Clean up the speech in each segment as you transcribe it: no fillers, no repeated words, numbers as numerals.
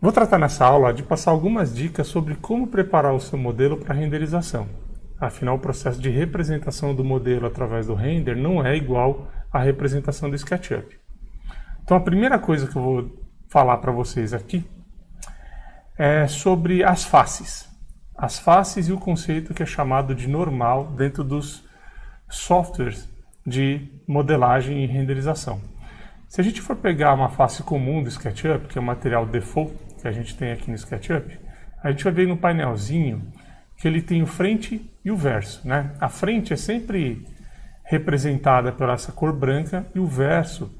Vou tratar nessa aula de passar algumas dicas sobre como preparar o seu modelo para renderização. Afinal, o processo de representação do modelo através do render não é igual à representação do SketchUp. Então, a primeira coisa que eu vou falar para vocês aqui é sobre as faces. As faces e o conceito que é chamado de normal dentro dos softwares de modelagem e renderização. Se a gente for pegar uma face comum do SketchUp, que é o material default que a gente tem aqui no SketchUp, a gente vai ver no painelzinho que ele tem o frente e o verso, né? A frente é sempre representada por essa cor branca e o verso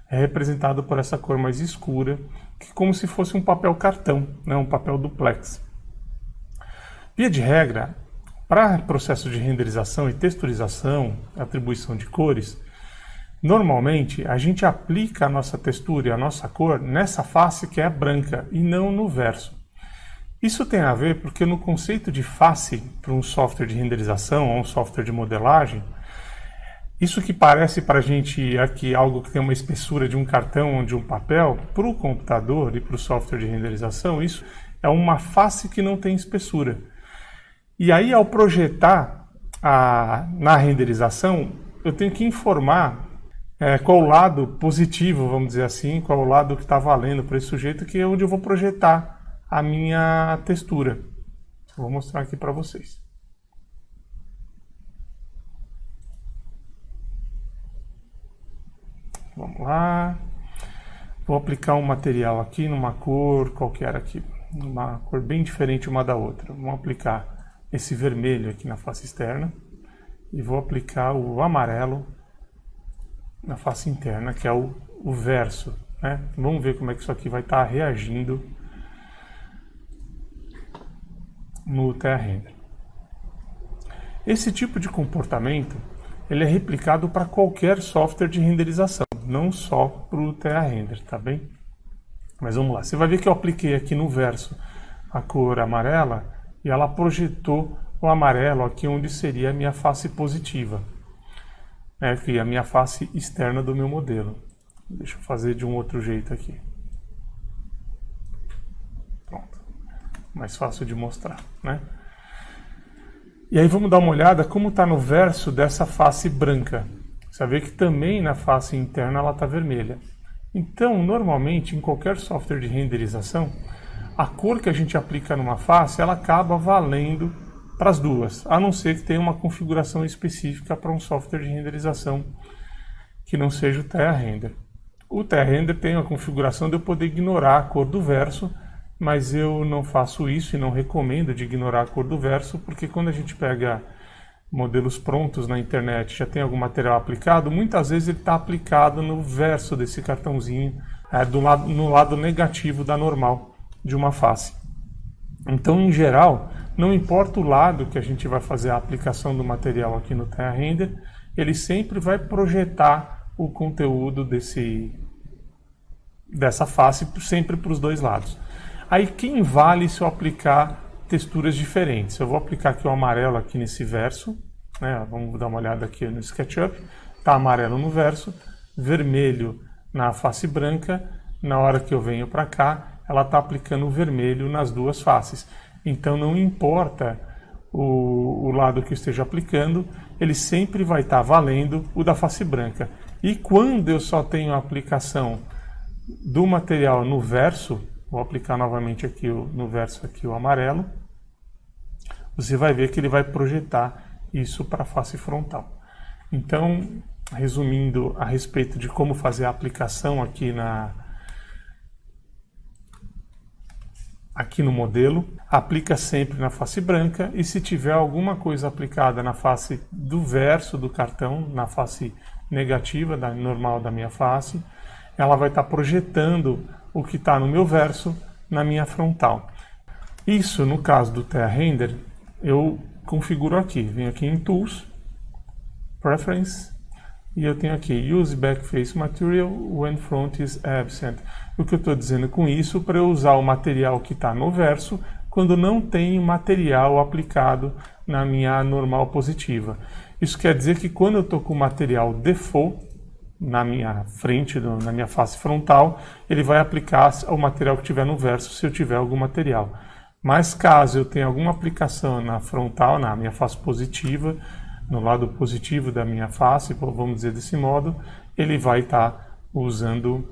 é representado por essa cor mais escura, que é como se fosse um papel cartão, né? Um papel duplex. Via de regra, para processo de renderização e texturização, atribuição de cores, normalmente a gente aplica a nossa textura e a nossa cor nessa face que é branca e não no verso. Isso tem a ver porque no conceito de face para um software de renderização ou um software de modelagem, isso que parece para a gente aqui algo que tem uma espessura de um cartão ou de um papel, para o computador e para o software de renderização, isso é uma face que não tem espessura. E aí, ao projetar na renderização, eu tenho que informar qual o lado positivo, vamos dizer assim, qual o lado que está valendo para esse sujeito, que é onde eu vou projetar a minha textura. Vou mostrar aqui para vocês. Vamos lá. Vou aplicar um material aqui numa cor qualquer aqui, uma cor bem diferente uma da outra. Vamos aplicar esse vermelho aqui na face externa e vou aplicar o amarelo na face interna, que é o verso, né? Vamos ver como é que isso aqui vai estar reagindo no TR Render. Esse tipo de comportamento ele é replicado para qualquer software de renderização, não só para o TR Render, tá bem? Mas vamos lá, você vai ver que eu apliquei aqui no verso a cor amarela e ela projetou o amarelo aqui onde seria a minha face positiva, que é a minha face externa do meu modelo. Deixa eu fazer de um outro jeito aqui. Pronto. Mais fácil de mostrar, né? E aí vamos dar uma olhada como está no verso dessa face branca. Você vê que também na face interna ela está vermelha. Então, normalmente, em qualquer software de renderização, a cor que a gente aplica numa face, ela acaba valendo para as duas, a não ser que tenha uma configuração específica para um software de renderização que não seja o TR Render. O TR Render tem a configuração de eu poder ignorar a cor do verso, mas eu não faço isso e não recomendo de ignorar a cor do verso, porque quando a gente pega modelos prontos na internet, já tem algum material aplicado, muitas vezes ele está aplicado no verso desse cartãozinho, no lado negativo da normal de uma face. Então, em geral, não importa o lado que a gente vai fazer a aplicação do material aqui no TR Render, ele sempre vai projetar o conteúdo dessa face sempre para os dois lados. Aí, quem vale se eu aplicar texturas diferentes? Eu vou aplicar aqui o amarelo aqui nesse verso, né? Vamos dar uma olhada aqui no SketchUp. Está amarelo no verso, vermelho na face branca. Na hora que eu venho para cá, ela está aplicando o vermelho nas duas faces. Então não importa o lado que eu esteja aplicando, ele sempre vai estar valendo o da face branca. E quando eu só tenho a aplicação do material no verso, vou aplicar novamente aqui no verso aqui o amarelo, você vai ver que ele vai projetar isso para a face frontal. Então, resumindo a respeito de como fazer a aplicação aqui no modelo, aplica sempre na face branca e se tiver alguma coisa aplicada na face do verso do cartão, na face negativa, normal da minha face, ela vai estar projetando o que está no meu verso na minha frontal. Isso, no caso do TR Render, eu configuro aqui. Venho aqui em Tools, Preference, e eu tenho aqui Use Backface Material when front is absent. O que eu estou dizendo com isso? Para eu usar o material que está no verso quando não tem material aplicado na minha normal positiva. Isso quer dizer que quando eu estou com o material default, na minha frente, na minha face frontal, ele vai aplicar o material que tiver no verso, se eu tiver algum material. Mas caso eu tenha alguma aplicação na frontal, na minha face positiva, no lado positivo da minha face, vamos dizer desse modo, ele vai estar usando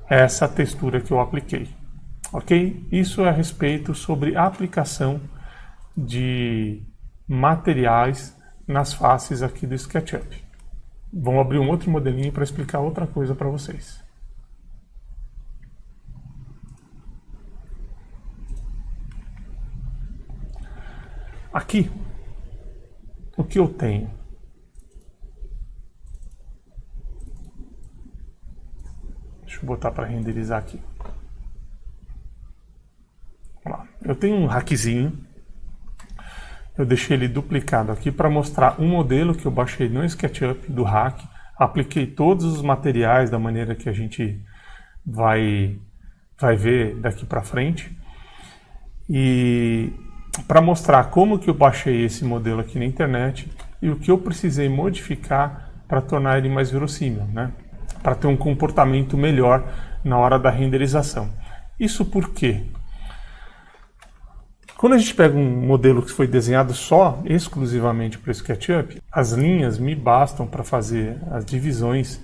essa textura que eu apliquei. Ok? Isso é a respeito sobre a aplicação de materiais nas faces aqui do SketchUp. Vamos abrir um outro modelinho para explicar outra coisa para vocês. Aqui, o que eu tenho? Deixa eu botar para renderizar aqui. Vamos lá. Eu tenho um hackzinho. Eu deixei ele duplicado aqui para mostrar um modelo que eu baixei no SketchUp do hack. Apliquei todos os materiais da maneira que a gente vai ver daqui para frente. E para mostrar como que eu baixei esse modelo aqui na internet e o que eu precisei modificar para tornar ele mais verossímil, né? Para ter um comportamento melhor na hora da renderização. Isso por quê? Quando a gente pega um modelo que foi desenhado só, exclusivamente para o SketchUp, as linhas me bastam para fazer as divisões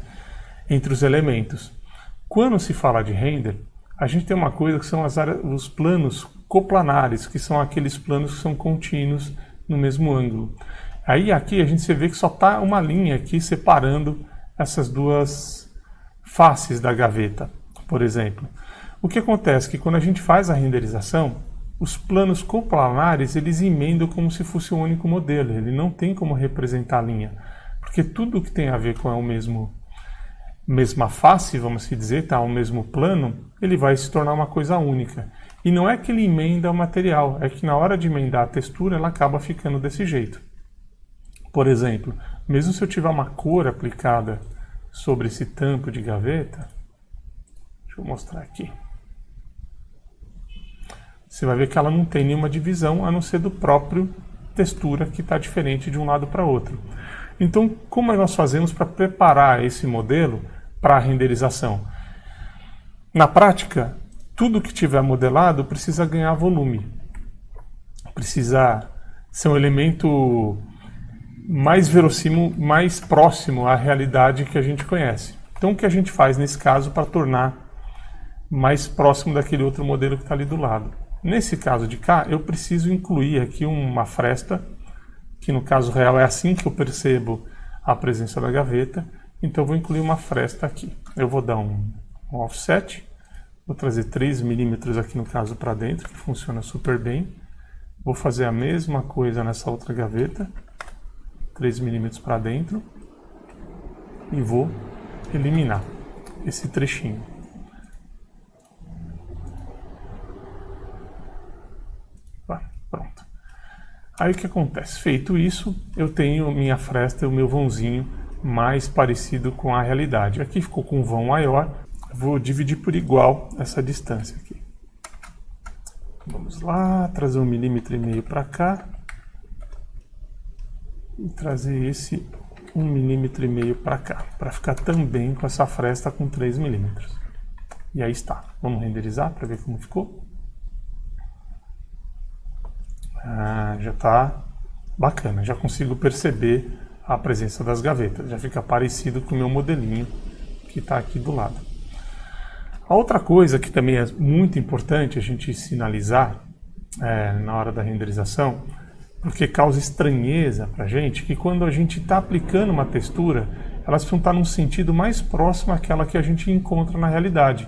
entre os elementos. Quando se fala de render, a gente tem uma coisa que são os planos coplanares, que são aqueles planos que são contínuos no mesmo ângulo. Aí aqui a gente vê que só está uma linha aqui separando essas duas faces da gaveta, por exemplo. O que acontece é que quando a gente faz a renderização, os planos coplanares eles emendam como se fosse um único modelo, ele não tem como representar a linha, porque tudo que tem a ver com mesma face, vamos dizer, tá, o mesmo plano, ele vai se tornar uma coisa única. E não é que ele emenda o material, é que na hora de emendar a textura, ela acaba ficando desse jeito. Por exemplo, mesmo se eu tiver uma cor aplicada sobre esse tampo de gaveta, deixa eu mostrar aqui. Você vai ver que ela não tem nenhuma divisão, a não ser do próprio textura que está diferente de um lado para outro. Então, como nós fazemos para preparar esse modelo para a renderização? Na prática, tudo que tiver modelado precisa ganhar volume. Precisa ser um elemento mais verossímil, mais próximo à realidade que a gente conhece. Então, o que a gente faz nesse caso para tornar mais próximo daquele outro modelo que está ali do lado? Nesse caso de cá, eu preciso incluir aqui uma fresta, que no caso real é assim que eu percebo a presença da gaveta, então eu vou incluir uma fresta aqui. Eu vou dar um offset, vou trazer 3 milímetros aqui no caso para dentro, que funciona super bem. Vou fazer a mesma coisa nessa outra gaveta, 3 milímetros para dentro, e vou eliminar esse trechinho. Pronto. Aí o que acontece? Feito isso, eu tenho minha fresta e o meu vãozinho mais parecido com a realidade. Aqui ficou com um vão maior, vou dividir por igual essa distância aqui. Vamos lá, trazer 1,5 milímetro para cá e trazer esse 1,5 milímetro para cá, para ficar também com essa fresta com 3 milímetros. E aí está. Vamos renderizar para ver como ficou. Já está bacana, já consigo perceber a presença das gavetas, já fica parecido com o meu modelinho que está aqui do lado. A outra coisa que também é muito importante a gente sinalizar na hora da renderização, porque causa estranheza para a gente, que quando a gente está aplicando uma textura, elas precisam estar num sentido mais próximo àquela que a gente encontra na realidade.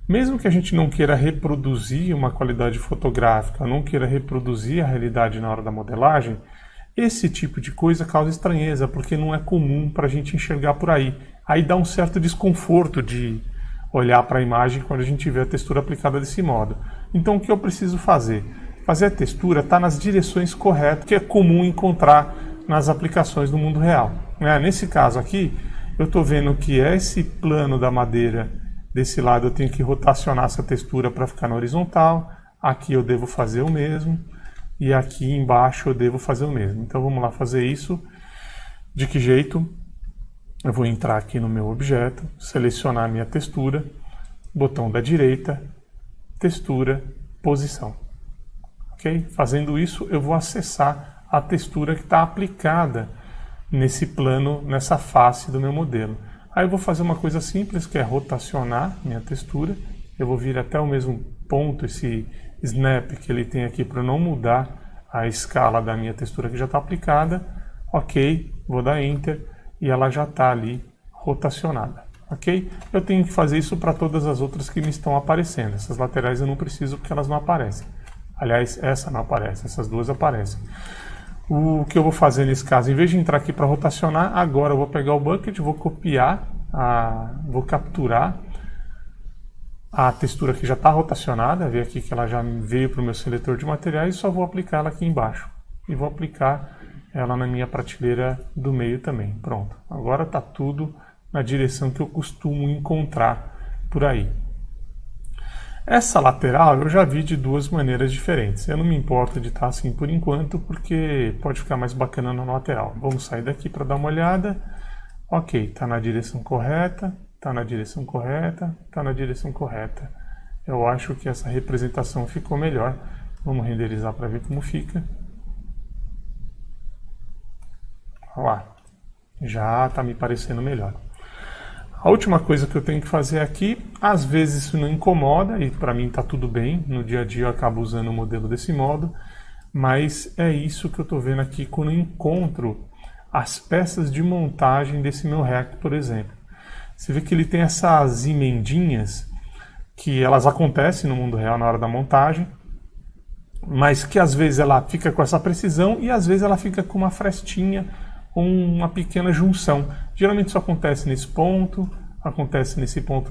Mesmo que a gente não queira reproduzir uma qualidade fotográfica, não queira reproduzir a realidade na hora da modelagem, esse tipo de coisa causa estranheza, porque não é comum para a gente enxergar por aí. Aí dá um certo desconforto de olhar para a imagem quando a gente vê a textura aplicada desse modo. Então o que eu preciso fazer? Fazer a textura estar nas direções corretas, que é comum encontrar nas aplicações do mundo real. Nesse caso aqui, eu estou vendo que esse plano da madeira desse lado eu tenho que rotacionar essa textura para ficar na horizontal. Aqui eu devo fazer o mesmo. E aqui embaixo eu devo fazer o mesmo. Então vamos lá fazer isso. De que jeito? Eu vou entrar aqui no meu objeto, selecionar a minha textura, botão da direita, textura, posição. Ok? Fazendo isso, eu vou acessar a textura que está aplicada nesse plano, nessa face do meu modelo. Aí eu vou fazer uma coisa simples, que é rotacionar minha textura. Eu vou vir até o mesmo ponto, esse snap que ele tem aqui, para não mudar a escala da minha textura que já está aplicada. Ok, vou dar Enter e ela já está ali rotacionada. Ok? Eu tenho que fazer isso para todas as outras que me estão aparecendo. Essas laterais eu não preciso porque elas não aparecem. Aliás, essa não aparece, essas duas aparecem. O que eu vou fazer nesse caso, em vez de entrar aqui para rotacionar, agora eu vou pegar o bucket, vou copiar, vou capturar a textura que já está rotacionada, ver aqui que ela já veio para o meu seletor de materiais, e só vou aplicar ela aqui embaixo. E vou aplicar ela na minha prateleira do meio também. Pronto, agora está tudo na direção que eu costumo encontrar por aí. Essa lateral eu já vi de duas maneiras diferentes. Eu não me importo de estar assim por enquanto, porque pode ficar mais bacana na lateral. Vamos sair daqui para dar uma olhada. Ok, está na direção correta, está na direção correta, está na direção correta. Eu acho que essa representação ficou melhor. Vamos renderizar para ver como fica. Olha lá, já está me parecendo melhor. A última coisa que eu tenho que fazer aqui, às vezes isso não incomoda, e para mim está tudo bem, no dia a dia eu acabo usando o modelo desse modo, mas é isso que eu estou vendo aqui quando eu encontro as peças de montagem desse meu rack, por exemplo. Você vê que ele tem essas emendinhas, que elas acontecem no mundo real na hora da montagem, mas que às vezes ela fica com essa precisão e às vezes ela fica com uma frestinha, uma pequena junção. Geralmente isso acontece nesse ponto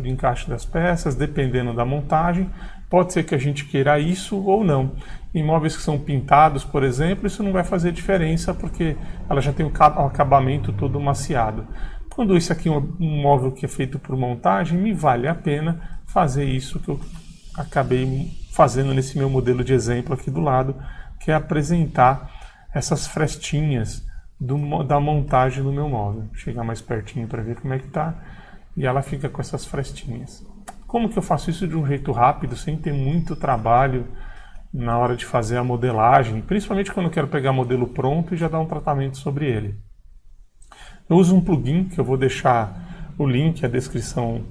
de encaixe das peças, dependendo da montagem. Pode ser que a gente queira isso ou não. Em móveis que são pintados, por exemplo, isso não vai fazer diferença porque ela já tem o acabamento todo maciado. Quando isso aqui é um móvel que é feito por montagem, me vale a pena fazer isso que eu acabei fazendo nesse meu modelo de exemplo aqui do lado, que é apresentar essas frestinhas da montagem do meu móvel. Vou chegar mais pertinho para ver como é que tá, e ela fica com essas frestinhas. Como que eu faço isso de um jeito rápido, sem ter muito trabalho na hora de fazer a modelagem, principalmente quando eu quero pegar modelo pronto e já dar um tratamento sobre ele? Eu uso um plugin, que eu vou deixar o link, a descrição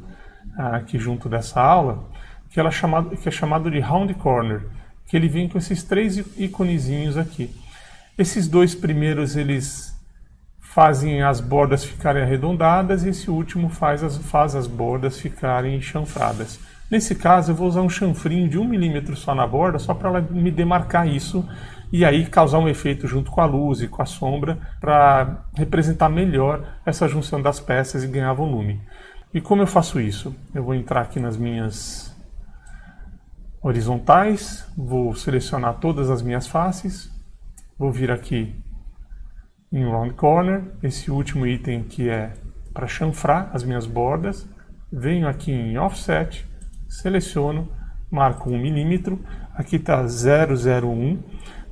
aqui junto dessa aula, que é chamado de Round Corner, que ele vem com esses três iconezinhos aqui. Esses dois primeiros, eles fazem as bordas ficarem arredondadas, e esse último faz as bordas ficarem chanfradas. Nesse caso, eu vou usar um chanfrinho de 1 mm só na borda, só para ela me demarcar isso, e aí causar um efeito junto com a luz e com a sombra, para representar melhor essa junção das peças e ganhar volume. E como eu faço isso? Eu vou entrar aqui nas minhas horizontais, vou selecionar todas as minhas faces, vou vir aqui em Round Corner, esse último item que é para chanfrar as minhas bordas, venho aqui em Offset, seleciono, marco 1 mm, aqui está 001,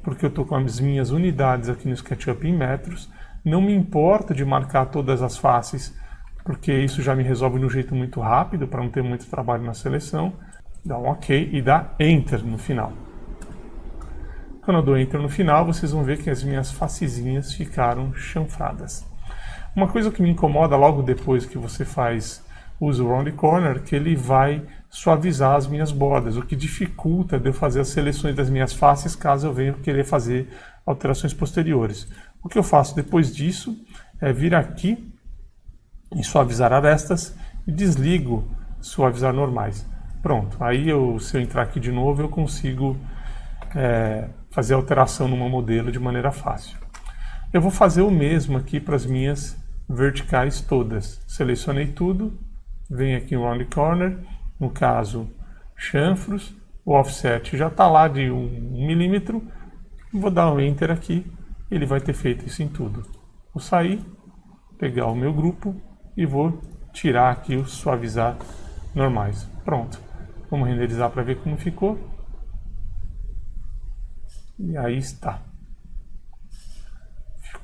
porque eu estou com as minhas unidades aqui no SketchUp em metros, não me importo de marcar todas as faces, porque isso já me resolve de um jeito muito rápido, para não ter muito trabalho na seleção. Dá um OK e dá Enter no final. Quando eu dou Enter no final, vocês vão ver que as minhas facezinhas ficaram chanfradas. Uma coisa que me incomoda logo depois que você usa o Round Corner, que ele vai suavizar as minhas bordas, o que dificulta de eu fazer as seleções das minhas faces caso eu venha querer fazer alterações posteriores. O que eu faço depois disso é vir aqui em suavizar arestas e desligo suavizar normais. Pronto, aí se eu entrar aqui de novo eu consigo fazer alteração no meu modelo de maneira fácil. Eu vou fazer o mesmo aqui para as minhas verticais todas. Selecionei tudo, venho aqui em Round Corner, no caso chanfros, o offset já está lá de 1 mm, vou dar um Enter aqui, ele vai ter feito isso em tudo. Vou sair, pegar o meu grupo e vou tirar aqui os suavizar normais. Pronto, vamos renderizar para ver como ficou. E aí está.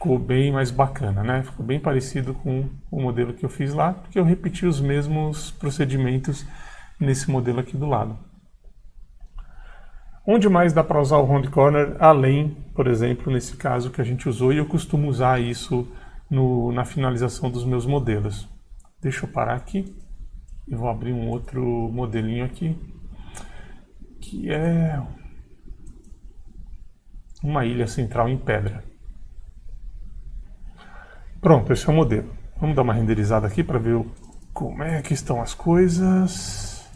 ficou bem mais bacana, né? Ficou bem parecido com o modelo que eu fiz lá, porque eu repeti os mesmos procedimentos nesse modelo aqui do lado. Onde mais dá para usar o round corner, além, por exemplo, nesse caso que a gente usou, e eu costumo usar isso na finalização dos meus modelos. Deixa eu parar aqui e vou abrir um outro modelinho aqui, que é uma ilha central em pedra. Pronto, esse é o modelo. Vamos dar uma renderizada aqui para ver como é que estão as coisas.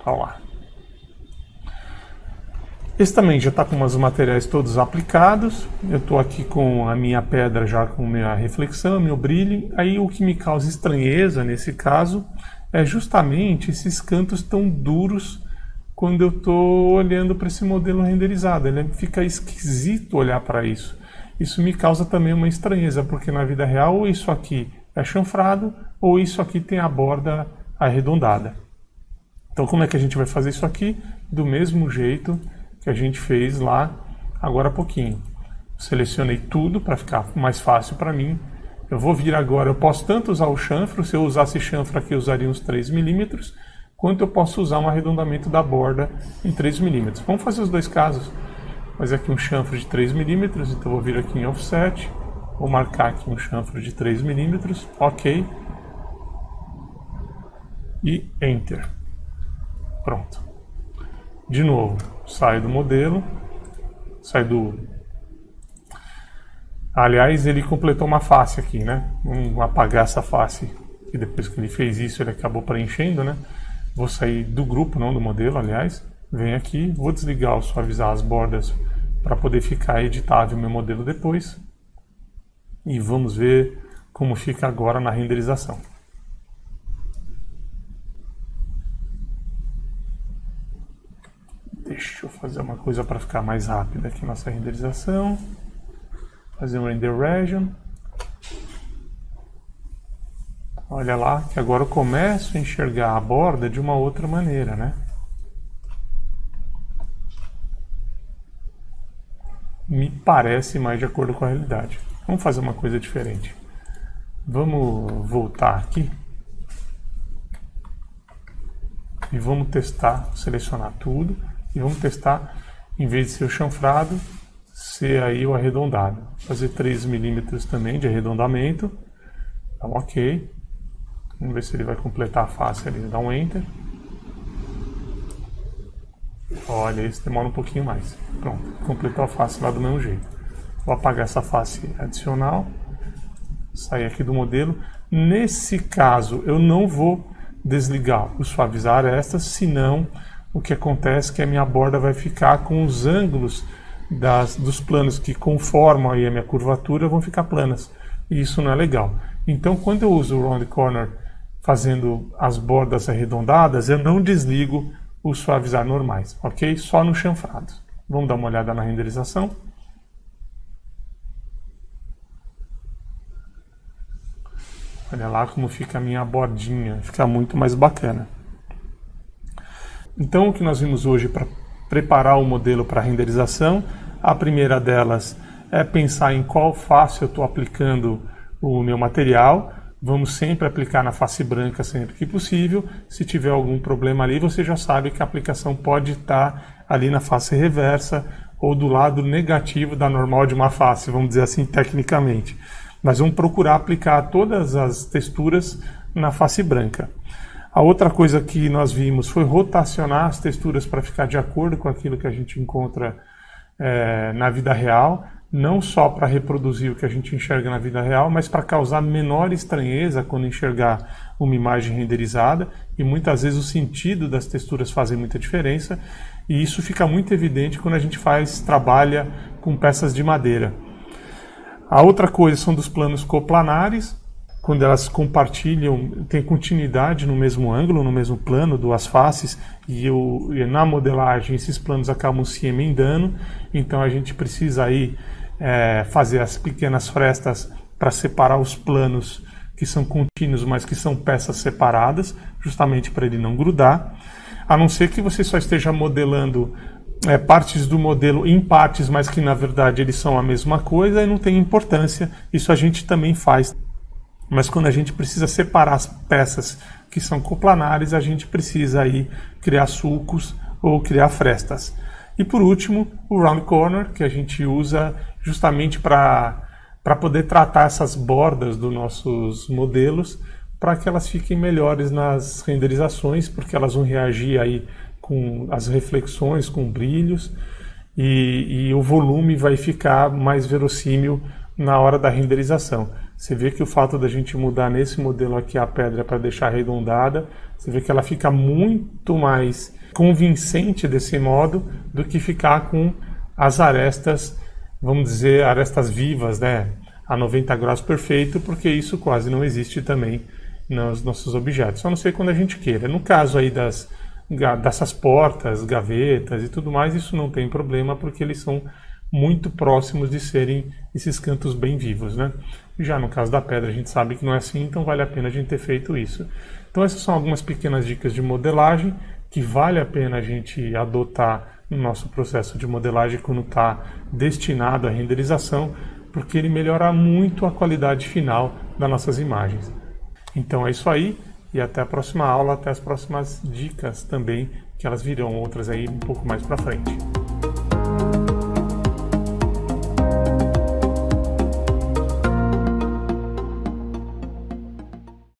Olha lá. Esse também já está com os materiais todos aplicados. Eu estou aqui com a minha pedra já com a minha reflexão, meu brilho. Aí o que me causa estranheza nesse caso é justamente esses cantos tão duros quando eu estou olhando para esse modelo renderizado. Ele fica esquisito olhar para isso. Isso me causa também uma estranheza, porque na vida real ou isso aqui é chanfrado ou isso aqui tem a borda arredondada. Então como é que a gente vai fazer isso aqui? Do mesmo jeito que a gente fez lá agora há pouquinho. Selecionei tudo para ficar mais fácil para mim. Eu vou vir agora, eu posso tanto usar o chanfro, se eu usasse chanfro aqui eu usaria uns 3 milímetros, quanto eu posso usar um arredondamento da borda em 3 milímetros. Vamos fazer os dois casos. Vou fazer aqui um chanfro de 3 milímetros, então vou vir aqui em offset, vou marcar aqui um chanfro de 3 milímetros, ok, e enter. Pronto. De novo, saio do modelo, saio do... Aliás, ele completou uma face aqui, né? Vamos apagar essa face, que depois que ele fez isso, ele acabou preenchendo, né? Vou sair do grupo, não do modelo, aliás. Venho aqui, vou desligar ou suavizar as bordas para poder ficar editável o meu modelo depois. E vamos ver como fica agora na renderização. Deixa eu fazer uma coisa para ficar mais rápida aqui nossa renderização. Fazer um render region. Olha lá que agora eu começo a enxergar a borda de uma outra maneira, né? Me parece mais de acordo com a realidade. Vamos fazer uma coisa diferente. Vamos voltar aqui. E vamos testar, selecionar tudo. E vamos testar, em vez de ser o chanfrado, ser aí o arredondado. Fazer 3 milímetros também de arredondamento. Então, ok. Vamos ver se ele vai completar a face ali. Dá um enter. Olha, esse demora um pouquinho mais. Pronto, completou a face lá do mesmo jeito. Vou apagar essa face adicional. Sair aqui do modelo. Nesse caso, eu não vou desligar o suavizar estas, senão o que acontece é que a minha borda vai ficar com os ângulos dos planos que conformam aí a minha curvatura vão ficar planas. E isso não é legal. Então, quando eu uso o round corner fazendo as bordas arredondadas, eu não desligo o suavizar normais, ok? Só no chanfrado. Vamos dar uma olhada na renderização. Olha lá como fica a minha bordinha, fica muito mais bacana. Então, o que nós vimos hoje para preparar o modelo para renderização, a primeira delas é pensar em qual face eu estou aplicando o meu material. Vamos sempre aplicar na face branca sempre que possível. Se tiver algum problema ali, você já sabe que a aplicação pode estar ali na face reversa ou do lado negativo da normal de uma face, vamos dizer assim tecnicamente. Mas vamos procurar aplicar todas as texturas na face branca. A outra coisa que nós vimos foi rotacionar as texturas para ficar de acordo com aquilo que a gente encontra na vida real, não só para reproduzir o que a gente enxerga na vida real, mas para causar menor estranheza quando enxergar uma imagem renderizada, e muitas vezes o sentido das texturas fazem muita diferença, e isso fica muito evidente quando a gente trabalha com peças de madeira. A outra coisa são dos planos coplanares, quando elas compartilham, tem continuidade no mesmo ângulo, no mesmo plano, duas faces, e na modelagem esses planos acabam se emendando, então a gente precisa aí fazer as pequenas frestas para separar os planos que são contínuos, mas que são peças separadas, justamente para ele não grudar, a não ser que você só esteja modelando partes do modelo em partes, mas que na verdade eles são a mesma coisa e não tem importância. Isso a gente também faz. Mas quando a gente precisa separar as peças que são coplanares, a gente precisa aí criar sulcos ou criar frestas. E por último, o round corner, que a gente usa justamente para poder tratar essas bordas dos nossos modelos, para que elas fiquem melhores nas renderizações, porque elas vão reagir aí com as reflexões, com brilhos, e o volume vai ficar mais verossímil na hora da renderização. Você vê que o fato da gente mudar nesse modelo aqui a pedra para deixar arredondada, você vê que ela fica muito mais convincente desse modo do que ficar com as arestas, vamos dizer, arestas vivas, né, a 90 graus perfeito, porque isso quase não existe também nos nossos objetos, a não ser quando a gente queira. No caso aí dessas portas, gavetas e tudo mais, isso não tem problema, porque eles são muito próximos de serem esses cantos bem vivos, né? Já no caso da pedra a gente sabe que não é assim, então vale a pena a gente ter feito isso. Então essas são algumas pequenas dicas de modelagem que vale a pena a gente adotar no nosso processo de modelagem quando está destinado à renderização, porque ele melhora muito a qualidade final das nossas imagens. Então é isso aí, e até a próxima aula, até as próximas dicas também, que elas virão outras aí um pouco mais para frente.